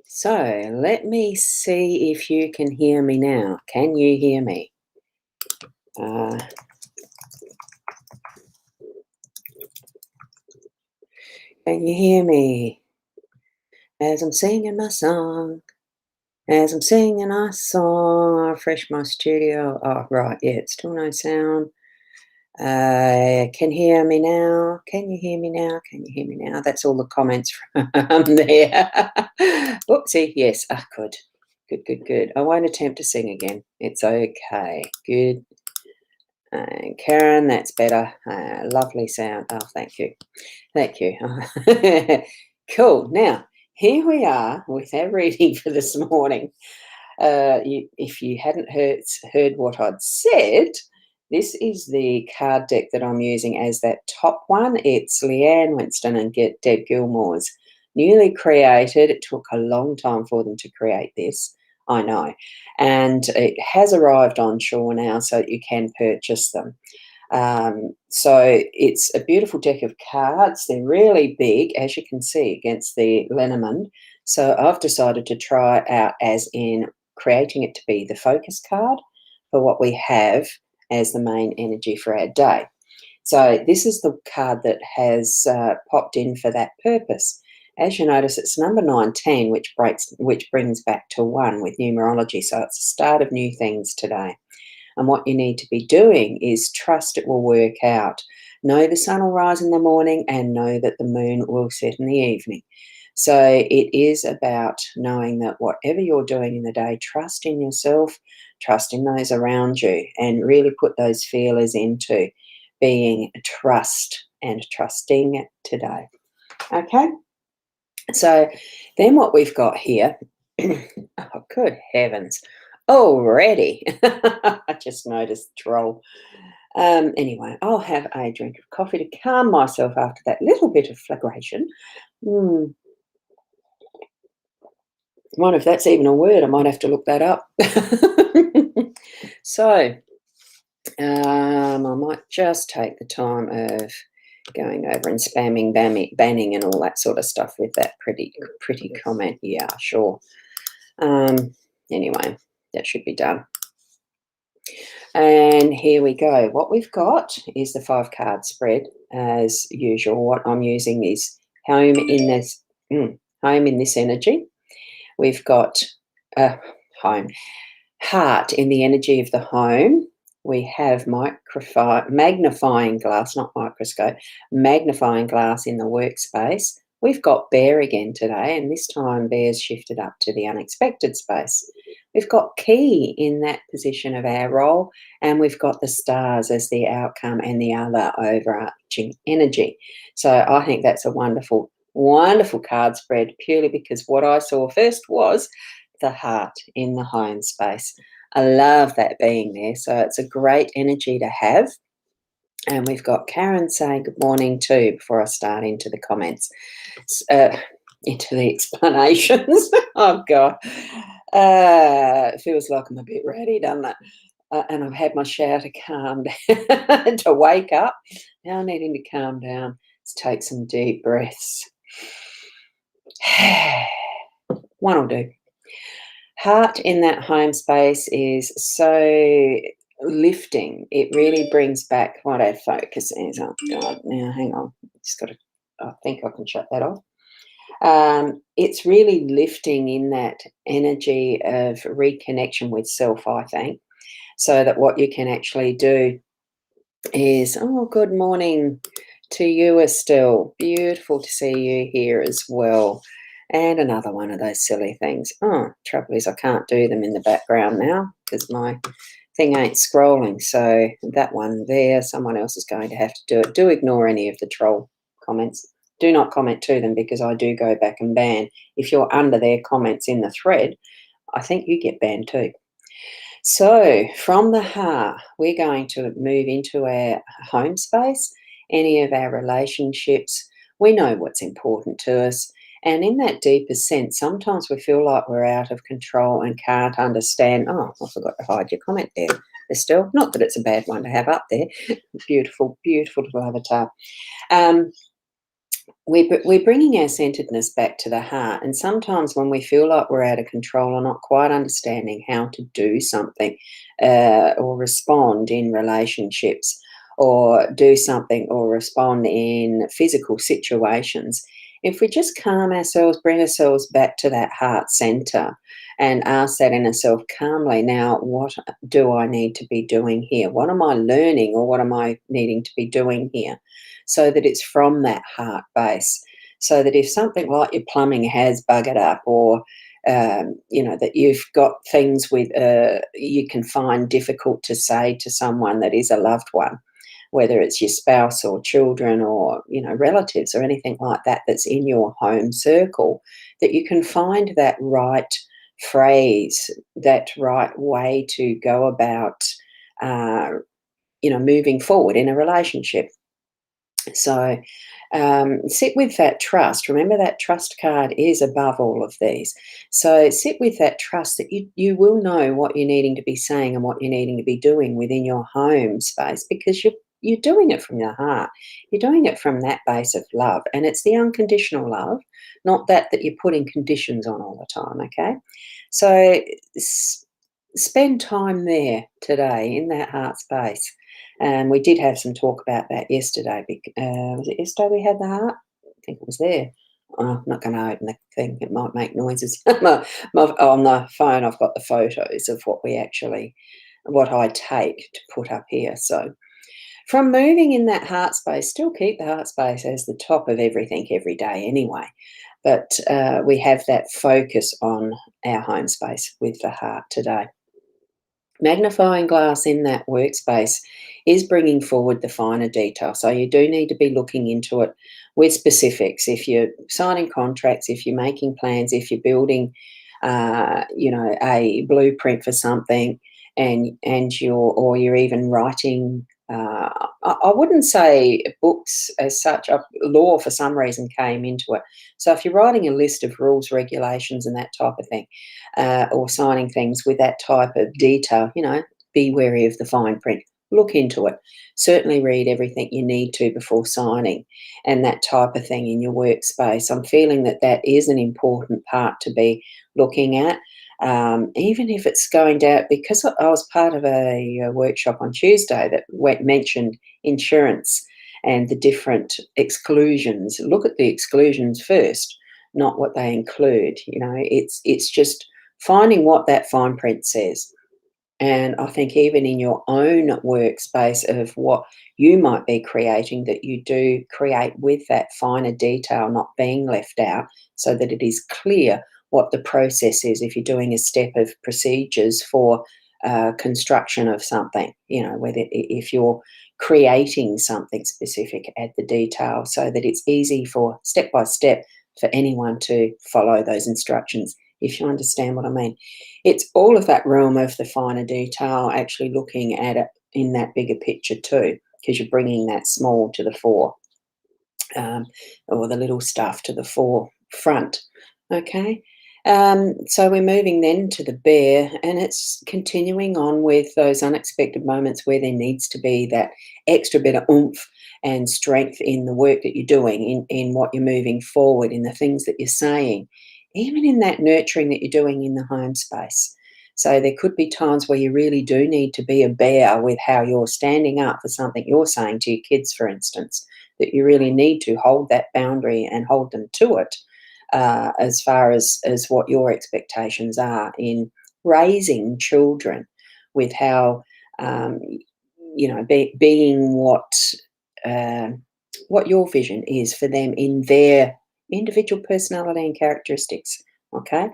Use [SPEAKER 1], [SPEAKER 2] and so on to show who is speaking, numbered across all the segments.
[SPEAKER 1] So let me see if you can hear me now. Can you hear me? Uh, can you hear me as I'm singing my song? As I'm singing a song, I refresh my studio. Oh, right, yeah, it's still no sound. Can you hear me now? Can you hear me now? Can you hear me now? That's all the comments from there. Oopsie, yes, good. Good, good, good. I won't attempt to sing again. It's okay. Good. Karen, that's better. Lovely sound. Oh, thank you. Thank you. Cool. Now, here we are with our reading for this morning. If you hadn't heard what I'd said, this is the card deck that I'm using as that top one. It's Leanne Winston and Deb Gilmore's newly created. It took a long time for them to create this, I know. And it has arrived on shore now, so you can purchase them. So it's a beautiful deck of cards. They're really big, as you can see, against the Lenormand. So I've decided to try it out as in creating it to be the focus card for what we have as the main energy for our day. So this is the card that has popped in for that purpose. As you notice, it's number 19, which brings back to 1 with numerology. So it's the start of new things today. And what you need to be doing is trust it will work out. Know the sun will rise in the morning and know that the moon will set in the evening. So it is about knowing that whatever you're doing in the day, trust in yourself, trust in those around you, and really put those feelers into being trust and trusting today. Okay? So then what we've got here, oh, good heavens, already. I just noticed troll. Anyway, I'll have a drink of coffee to calm myself after that little bit of flagration. Mm. I wonder if that's even a word. I might have to look that up. So, I might just take the time of going over and spamming, banning, and all that sort of stuff with that pretty comment. Yeah, sure. Anyway, that should be done. And here we go. What we've got is the 5-card spread as usual. What I'm using is home in this energy. We've got home, heart in the energy of the home. We have magnifying glass, not microscope, magnifying glass in the workspace. We've got bear again today, and this time bear's shifted up to the unexpected space. We've got key in that position of our role, and we've got the stars as the outcome and the other overarching energy. So I think that's a wonderful, wonderful card spread, purely because what I saw first was the heart in the home space. I love that being there. So it's a great energy to have. And we've got Karen saying good morning too before I start into the comments, into the explanations. Oh, God. It feels like I'm a bit ratty, doesn't it? And I've had my shower to calm down, to wake up. Now I'm needing to calm down. Let's take some deep breaths. One will do. Heart in that home space is so lifting. It really brings back what our focus is. Oh, God. Now, hang on. I think I can shut that off. It's really lifting in that energy of reconnection with self, I think, so that what you can actually do is, oh, good morning to you, Estelle. Beautiful to see you here as well. And another one of those silly things. Oh, trouble is I can't do them in the background now because my thing ain't scrolling. So that one there, someone else is going to have to do it. Do ignore any of the troll comments. Do not comment to them because I do go back and ban. If you're under their comments in the thread, I think you get banned too. So from the heart, we're going to move into our home space, any of our relationships. We know what's important to us. And in that deeper sense, sometimes we feel like we're out of control and can't understand. Oh, I forgot to hide your comment there, Estelle. Not that it's a bad one to have up there. Beautiful, beautiful little avatar. we're bringing our centeredness back to the heart. And sometimes when we feel like we're out of control or not quite understanding how to do something or respond in relationships or do something or respond in physical situations, if we just calm ourselves, bring ourselves back to that heart center and ask that inner self calmly, now, what do I need to be doing here? What am I learning or what am I needing to be doing here? So that it's from that heart base. So that if something like your plumbing has buggered up, or that you've got things with you can find difficult to say to someone that is a loved one, whether it's your spouse or children or relatives or anything like that that's in your home circle, that you can find that right phrase, that right way to go about uh, moving forward in a relationship. So sit with that trust. Remember, that trust card is above all of these. So sit with that trust that you will know what you're needing to be saying and what you're needing to be doing within your home space, because you're doing it from your heart. You're doing it from that base of love, and it's the unconditional love, not that you're putting conditions on all the time. Okay, so spend time there today in that heart space. And we did have some talk about that yesterday. Was it yesterday we had the heart? I think it was there. Oh, I'm not going to open the thing. It might make noises. On the phone, I've got the photos of what I take to put up here. So from moving in that heart space, still keep the heart space as the top of everything every day anyway. But we have that focus on our home space with the heart today. Magnifying glass in that workspace is bringing forward the finer detail. So you do need to be looking into it with specifics. If you're signing contracts, if you're making plans, if you're building, a blueprint for something, and you're even writing. I wouldn't say books as such. Law for some reason came into it. So if you're writing a list of rules, regulations, and that type of thing, or signing things with that type of detail, be wary of the fine print. Look into it. Certainly read everything you need to before signing and that type of thing in your workspace. I'm feeling that is an important part to be looking at. Even if it's going down, because I was part of a workshop on Tuesday that mentioned insurance and the different exclusions. Look at the exclusions first, not what they include. It's just finding what that fine print says. And I think even in your own workspace of what you might be creating, that you do create with that finer detail not being left out, so that it is clear what the process is if you're doing a step of procedures for construction of something, whether if you're creating something specific, add the detail so that it's easy for step by step for anyone to follow those instructions, if you understand what I mean. It's all of that realm of the finer detail, actually looking at it in that bigger picture too, because you're bringing that small to the fore, or the little stuff to the forefront. Okay. So we're moving then to the bear, and it's continuing on with those unexpected moments where there needs to be that extra bit of oomph and strength in the work that you're doing, in what you're moving forward, in the things that you're saying, even in that nurturing that you're doing in the home space. So there could be times where you really do need to be a bear with how you're standing up for something you're saying to your kids, for instance, that you really need to hold that boundary and hold them to it, as far as what your expectations are in raising children, with how being uh, what your vision is for them in their individual personality and characteristics. Okay,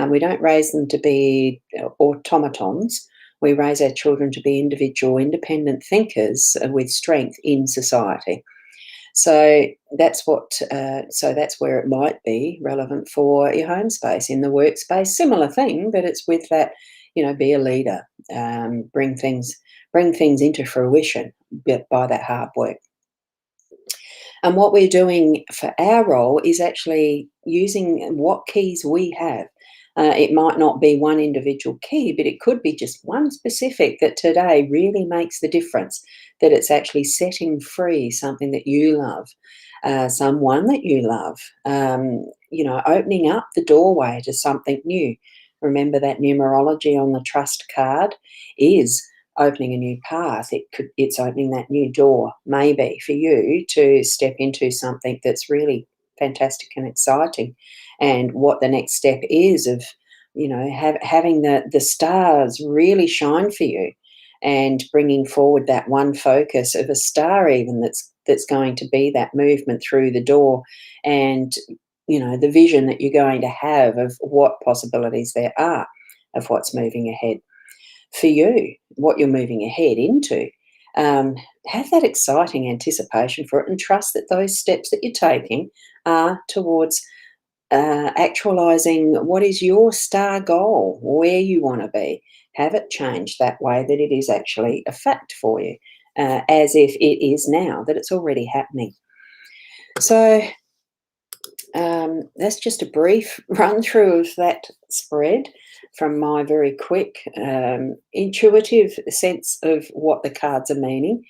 [SPEAKER 1] we don't raise them to be automatons. We raise our children to be individual, independent thinkers with strength in society. So that's what. So that's where it might be relevant for your home space. In the workspace, similar thing, but it's with that. Be a leader. Bring things into fruition by that hard work. And what we're doing for our role is actually using what keys we have. It might not be one individual key, but it could be just one specific that today really makes the difference, that it's actually setting free something that you love. someone that you love, opening up the doorway to something new. Remember that numerology on the trust card is opening a new path. It's opening that new door, maybe for you to step into something that's really fantastic and exciting. And what the next step is of, having the stars really shine for you, and bringing forward that one focus of a star, even that's going to be that movement through the door, and the vision that you're going to have of what possibilities there are of what's moving ahead for you, what you're moving ahead into. Have that exciting anticipation for it, and trust that those steps that you're taking are towards actualizing what is your star goal, where you want to be. Have it change that way that it is actually a fact for you, as if it is now, that it's already happening. So that's just a brief run through of that spread from my very quick, intuitive sense of what the cards are meaning,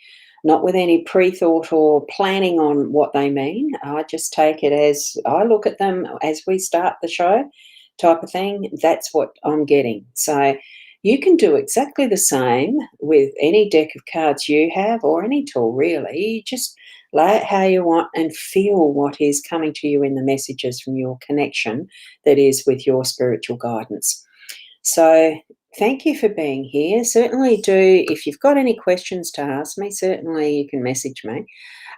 [SPEAKER 1] not with any pre-thought or planning on what they mean. I just take it as I look at them as we start the show, type of thing. That's what I'm getting. So you can do exactly the same with any deck of cards you have, or any tool really. You just lay it how you want and feel what is coming to you in the messages from your connection that is with your spiritual guidance. So thank you for being here. Certainly do, if you've got any questions to ask me, certainly you can message me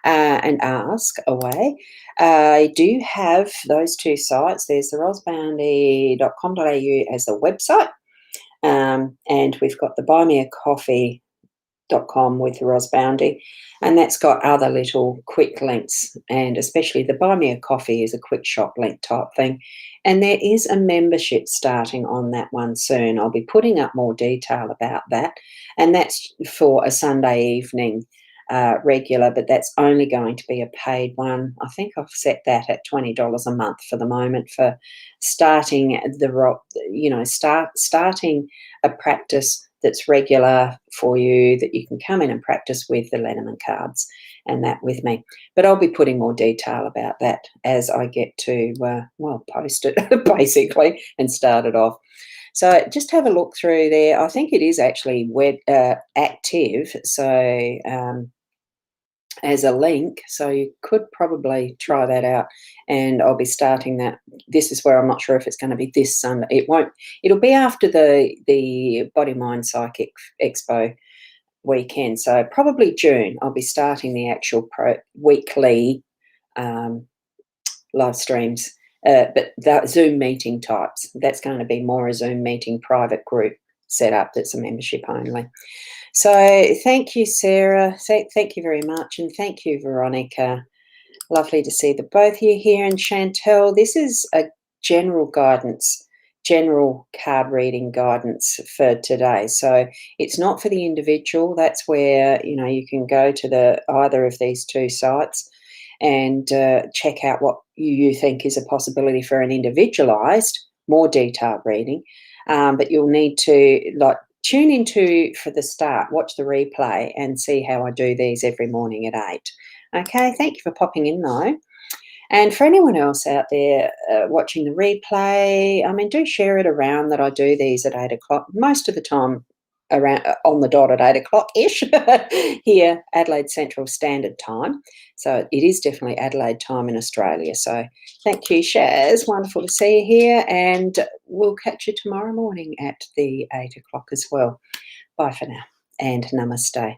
[SPEAKER 1] and ask away. I do have those two sites. There's the rosboundy.com.au as the website, and we've got the buymeacoff.com with rosboundy, and that's got other little quick links, and especially the Buy Me a Coffee is a quick shop link type thing. And there is a membership starting on that one soon. I'll be putting up more detail about that, and that's for a Sunday evening regular, but that's only going to be a paid one. I think I've set that at $20 a month for the moment for starting starting a practice that's regular for you, that you can come in and practice with the Lenormand cards and that with me. But I'll be putting more detail about that as I get to, post it basically and start it off. So just have a look through there. I think it is actually active, so as a link, so you could probably try that out. And I'll be starting that. This is where I'm not sure if it's going to be this Sunday. It'll be after the Body Mind Psychic Expo weekend, so probably June. I'll be starting the actual weekly live streams, but the Zoom meeting types. That's going to be more a Zoom meeting private group setup that's a membership only. So thank you, Sarah. Thank you very much. And thank you, Veronica. Lovely to see the both of you here. And Chantel, this is a general guidance, general card reading guidance for today. So it's not for the individual. That's where, you can go to either of these two sites and check out what you think is a possibility for an individualized, more detailed reading. But you'll need to tune into for the start, watch the replay and see how I do these every morning at 8. Okay, thank you for popping in though. And for anyone else out there watching the replay, do share it around that I do these at 8 o'clock, most of the time around on the dot at 8 o'clock-ish here, Adelaide Central Standard Time. So it is definitely Adelaide time in Australia. So thank you, Shaz. Wonderful to see you here. And we'll catch you tomorrow morning at the 8 o'clock as well. Bye for now and namaste.